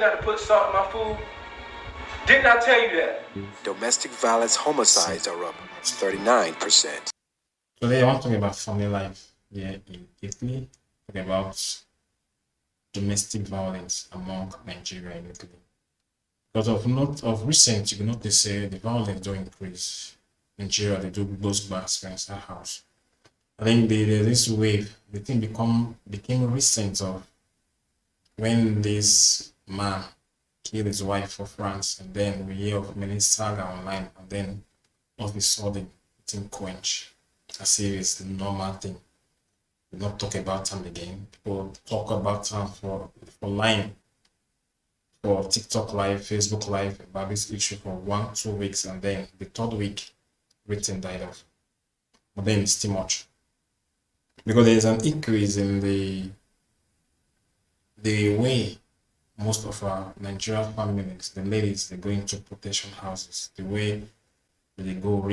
not to put salt in my food? Didn't I tell you that? Domestic violence homicides are up 39%. Today I want to talk about family life here in Italy. Talk about domestic violence among Nigeria and Italy. Because of recent, you can notice the violence do increase. Nigeria, they do those blast against that house. I think this wave, the thing became recent of when this man killed his wife for France, and then we hear of many saga online, and then all of a sudden it thing quench. As if it's the normal thing. We don't talk about them again. People talk about them for line, for TikTok live, Facebook live about this issue for 1-2 weeks, and then the third week, everything died off. But then it's too much because there's an increase in the way most of our Nigerian families, the ladies, they go into protection houses, the way they go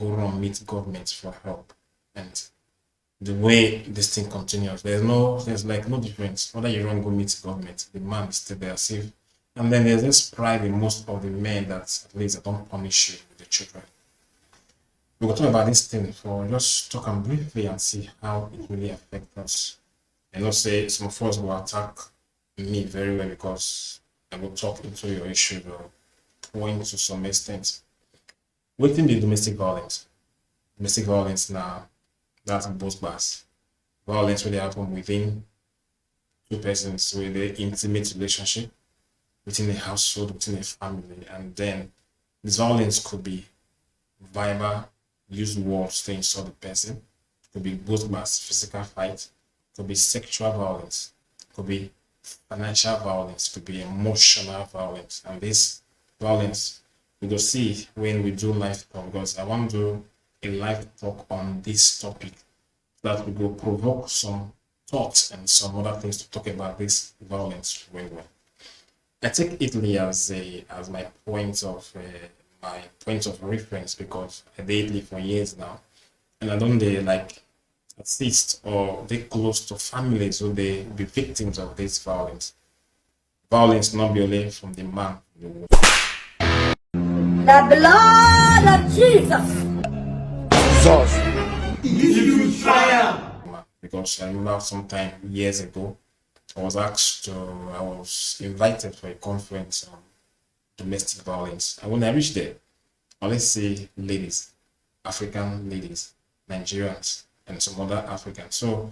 around meet government for help, and the way this thing continues, there's like no difference whether you don't go meet government, the man is still there safe. And then there's this pride in most of the men that at least they don't punish you with the children. We will talk about this thing for just talk and briefly and see how it really affects us. And not say some of us will attack me very well because I will talk into your issue or point to some extent. Within the domestic violence now, that's both class. Violence really happen within two persons with the intimate relationship, within a household, within a family, and then this violence could be verbal, use words to insult the person, it could be both class, physical fight, it could be sexual violence, it could be financial violence, it could be emotional violence, and this violence we will see when we do live talk, because I want to do a live talk on this topic that we will provoke some thoughts and some other things to talk about this violence very well. I take Italy as my point of reference because I did Italy for years now, and I don't like assist or they close to families who they be victims of this violence. Violence not be only from the man. The blood of Jesus. Because I remember sometime years ago, I was invited for a conference on domestic violence. And when I reached there, I let's say ladies, African ladies, Nigerians, and some other Africans. So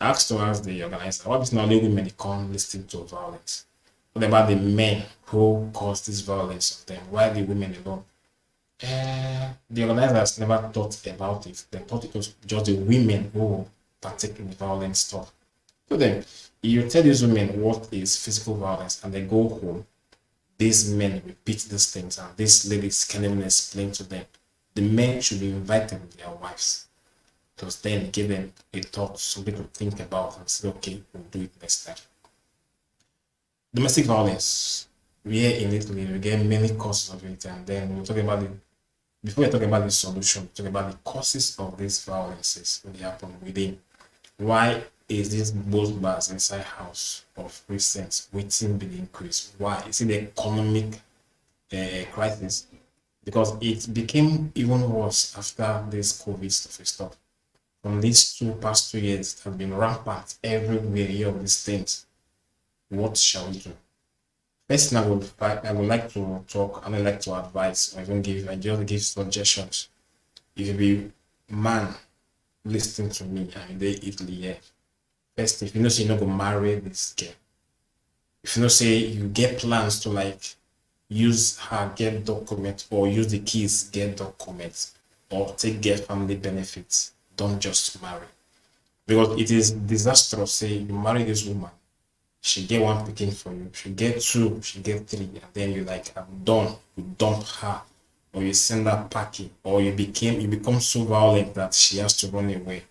I asked to ask the organizer, what is not only women come listening to violence? What about the men who cause this violence of them? Why the women alone? The organizers never thought about it. They thought it was just the women who partake in the violent stuff. So then, you tell these women what is physical violence and they go home, these men repeat these things and these ladies can't even explain to them. The men should be invited with their wives. Because then give them a thought, something to think about and say, okay, we'll do it next time. Domestic violence, here in Italy, we get many causes of it, and then we'll talk about it. Before we talk about the solution, we talk about the causes of these violences when they happen within. Why is this both bars inside house of recent waiting be the increase? Why? Is it the economic crisis? Because it became even worse after this COVID stuff. From these past 2 years, it has been rampant everywhere here of these things. What shall we do? First thing I would like to talk, and I like to advise, or even I just give suggestions. If you be man listening to me and they Italy here, first, if you know say you're not gonna marry this girl, if you know say you get plans to use her get documents or use the kids get documents or get family benefits, don't just marry. Because it is disastrous say you marry this woman, she get one picking for you, she get two, she get three, and then you I'm done, you dump her, or you send her packing, or you become so violent that she has to run away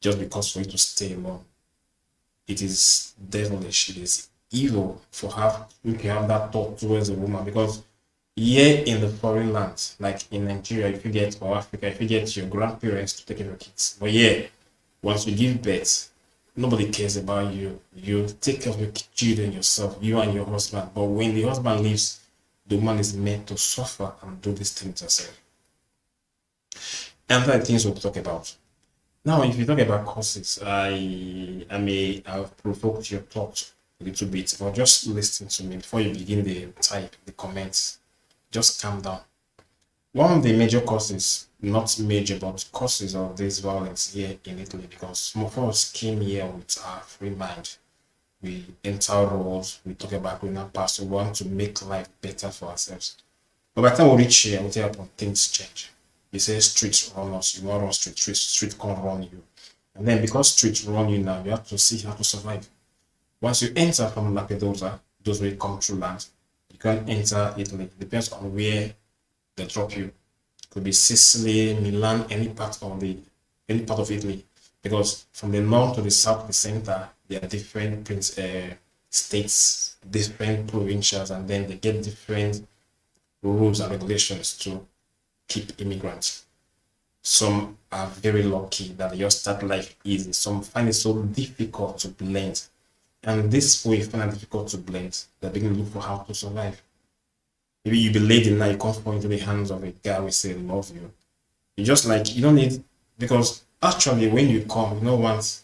just because for you to stay alone. It is devilish, it is evil for her if you have that thought towards a woman, because here in the foreign land, like in Nigeria, if you get your grandparents to take care of your kids, but yeah, once you give birth, Nobody cares about you. You take care of your children yourself, you and your husband. But when the husband leaves, the woman is meant to suffer and do these things herself. And other things we'll talk about. Now, if you talk about causes, I may have provoked your thought a little bit, but just listen to me before you begin the type, the comments. Just calm down. One of the major causes, not major, but causes of this violence here in Italy, because some of us came here with our free mind. We enter roles, we talk about going past, we want to make life better for ourselves. But by the time we reach here, we tell upon things change. You say streets run us, you want run street can't run you. And then because streets run you now, you have to see how to survive. Once you enter from Lampedusa, those will come through land. You can enter Italy. It depends on where they drop you. It could be Sicily, Milan, any part of Italy. Because from the north to the south, the center, there are different states, different provincials, and then they get different rules and regulations to keep immigrants. Some are very lucky that they just start life easy. Some find it so difficult to blend. And this way, find it difficult to blend, they begin to look for how to survive. Maybe you be lady now, you come fall into the hands of a guy who say love you. You just like, you don't need, because actually when you come, you don't want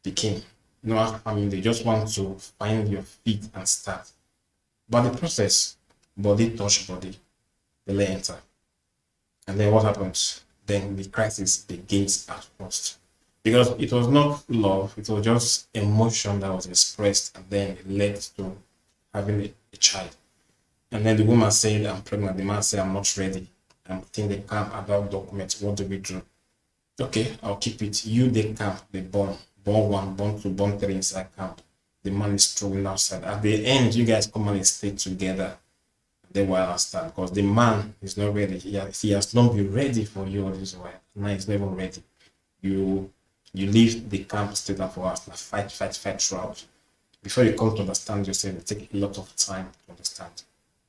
the king, you don't have family, you just want to find your feet and start. But the process, body touch body, they enter. And then what happens? Then the crisis begins at first. Because it was not love, it was just emotion that was expressed, and then it led to having a child. And then the woman said, I'm pregnant. The man said, I'm not ready. I'm thinking they can't adult documents. What do we do? Okay, I'll keep it. You, they camp, they born 1, born 2, born 3 inside camp. The man is struggling outside. At the end, you guys come and stay together. Then while I start, because the man is not ready. He has not been ready for you all this while. Now he's not even ready. You leave the camp straight up for us, like fight throughout. Before you come to understand yourself, it takes a lot of time to understand.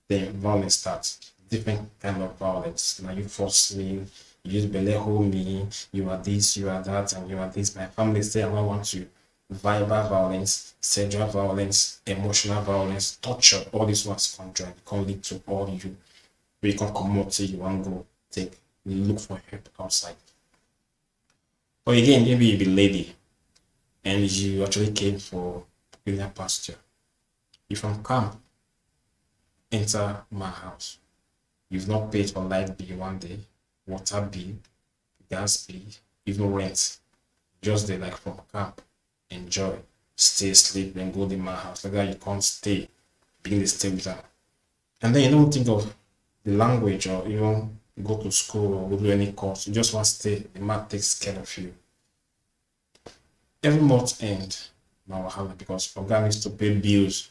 Then violence starts. Different kind of violence. Now you force me, you just belittle me, you are this, you are that, and you are this. My family say I don't want you. Verbal violence, sexual violence, emotional violence, torture, all these ones conjoined can lead to all you. Where you can come out, say you want to go look for help outside. Or again, maybe you be lady and you actually came for greener pasture. You from camp, enter my house. You've not paid for light bill one day, water bill, gas bill, even rent. Just there like from camp. Enjoy, stay, sleep, then go to my house. Like that, you can't stay, begin to stay with them. And then you don't think of the language or even go to school or go do any course. You just want to stay. The man takes care of you. Every month end, now because Oga needs to pay bills.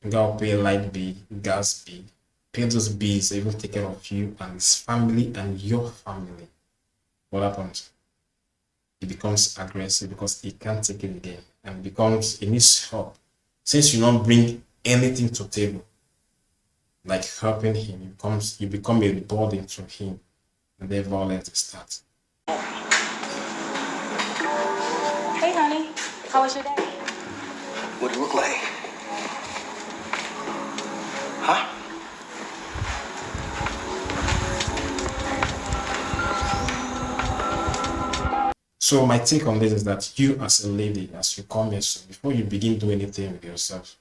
You gotta pay light bill, gas bill, pay those bills, even take care of you and his family and your family. What happens? He becomes aggressive because he can't take it again, and he needs help. Since you don't bring anything to the table, like helping him, you become a burden to him, and then violence starts. Hey honey, how was your day? What do it look like? Huh? So my take on this is that you as a lady, as you come here, so before you begin doing anything with yourself,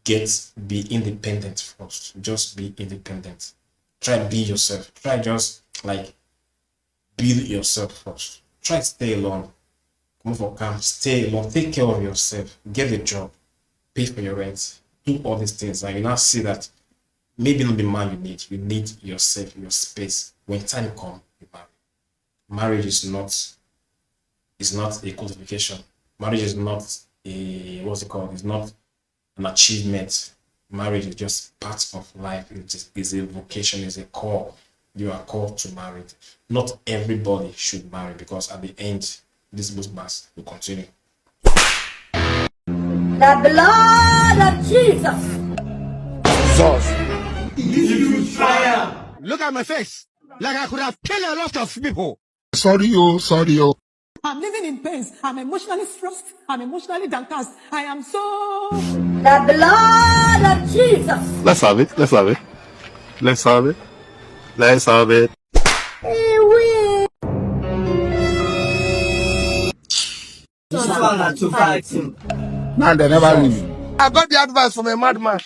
be independent first. Just be independent. Try be yourself. Try just like build yourself first. Try stay alone. Come for camp, stay alone, take care of yourself, get a job, pay for your rent, do all these things, and you now see that maybe not the man you need yourself, your space. When time comes, you marry. Marriage is not a qualification. Marriage is not it's not an achievement. Marriage is just part of life. It is a vocation, it's a call. You are called to marry. Not everybody should marry, because at the end, this bookmarks will continue. The blood of Jesus. Look at my face. Like I could have killed a lot of people. Sorry, oh. I'm living in pains. I'm emotionally stressed. I'm emotionally downcast. I am so. The blood of Jesus. Let's have it. Let's have it. Let's have it. Let's have it. This one not too fighting. Man, they never leave. I got the advice from a madman.